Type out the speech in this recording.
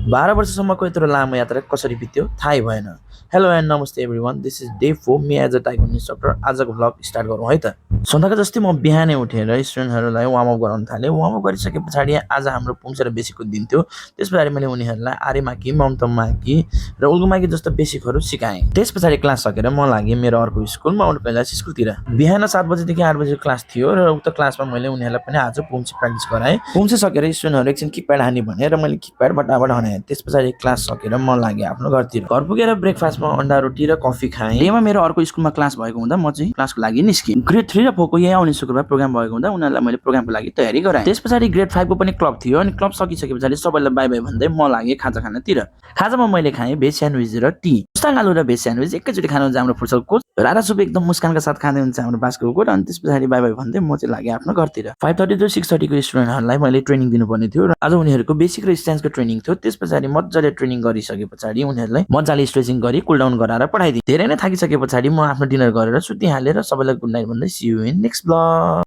12 वर्षसम्मको यत्रो लामो यात्रा कसरी बित्यो थाहै भएन। हेलो एन्ड नमस्ते everyone, this is day 4 me as a taekwondo instructor. आजको भ्लग स्टार्ट गरौँ है त। सधैँको जस्तै म बिहानै उठेर स्टुडेन्टहरूलाई वार्म अप गराउन थालेँ। वार्म अप गरिसके पछाडि आज हाम्रो पुम्से र बेसिकको दिन थियो। त्यस पछाडि मैले उनीहरूलाई आर्यमाकी, ममतमाकी र उल्गुमाकी जस्तो बेसिकहरू सिकाएँ। त्यस पछाडि क्लास सकेर म लागेँ मेरो अर्को स्कुल माउन्ट कैलाश स्कुलतिर। बिहान 7 बजेदेखि 8 बजेको क्लास थियो र उक्त क्लासमा मैले उनीहरूलाई पनि आज पुम्से प्र्याक्टिस गराएँ। पुम्से सकेर स्टुडेन्टहरू एकछिन किकप्याड हानी भने र मैले किकप्याड बटाबट हनाएँ। त्यस पछाडि क्लास सकेर म लागेँ आफ्नो घरतिर। घर पुगेर ब्रेकफास्टमा अन्डा रोटी र कफी खाएँ। डेमा मेरो अर्को स्कुलमा क्लास भएको हुँदा म चाहिँ क्लासको लागि निस्केँ। ग्रेड 3 र 4 को यही आउने शुक्रबार प्रोग्राम भएको हुँदा उनीहरूलाई मैले प्रोग्रामको लागि तयारी गराएँ। त्यस पछाडि ग्रेड 5 को पनि क्लब थियो अनि क्लब सकिसके पछाडि सबैलाई बाई बाई भन्दै म लागेँ खाजा खानातिर। खाजामा मैले खाएँ भेज स्यान्डविच र टी। मुस्ताङ आलु र भेज स्यान्डविच एकैचोटि खानु हुन्छ हाम्रो फुर्सद कोच। रारा सुप एकदम मुस्कानका साथ खाँदै हुन्छ हाम्रो बास्को कोच। अनि त्यस पछाडि बाई बाई भन्दै म चाहिँ लागेँ आफ्नो घरतिर। 5:30 to 6:30 को स्टुडेन्टहरूलाई मैले ट्रेनिङ दिनुपर्ने थियो र आज उनीहरूको बेसिक र स्ट्यान्सको ट्रेनिङ थियो। त्यस पछाडि मजाले ट्रेनिङ गरिसके पछाडि उनीहरूलाई मजाले स्ट्रेचिङ गरी कुल डाउन गराएर पठाइदिएँ। धेरै नै थाकिसके पछाडि म आफ्नो डिनर गरेर सुतिहालेँ र सबैलाई गुड नाइट भन्दै see you in next blog.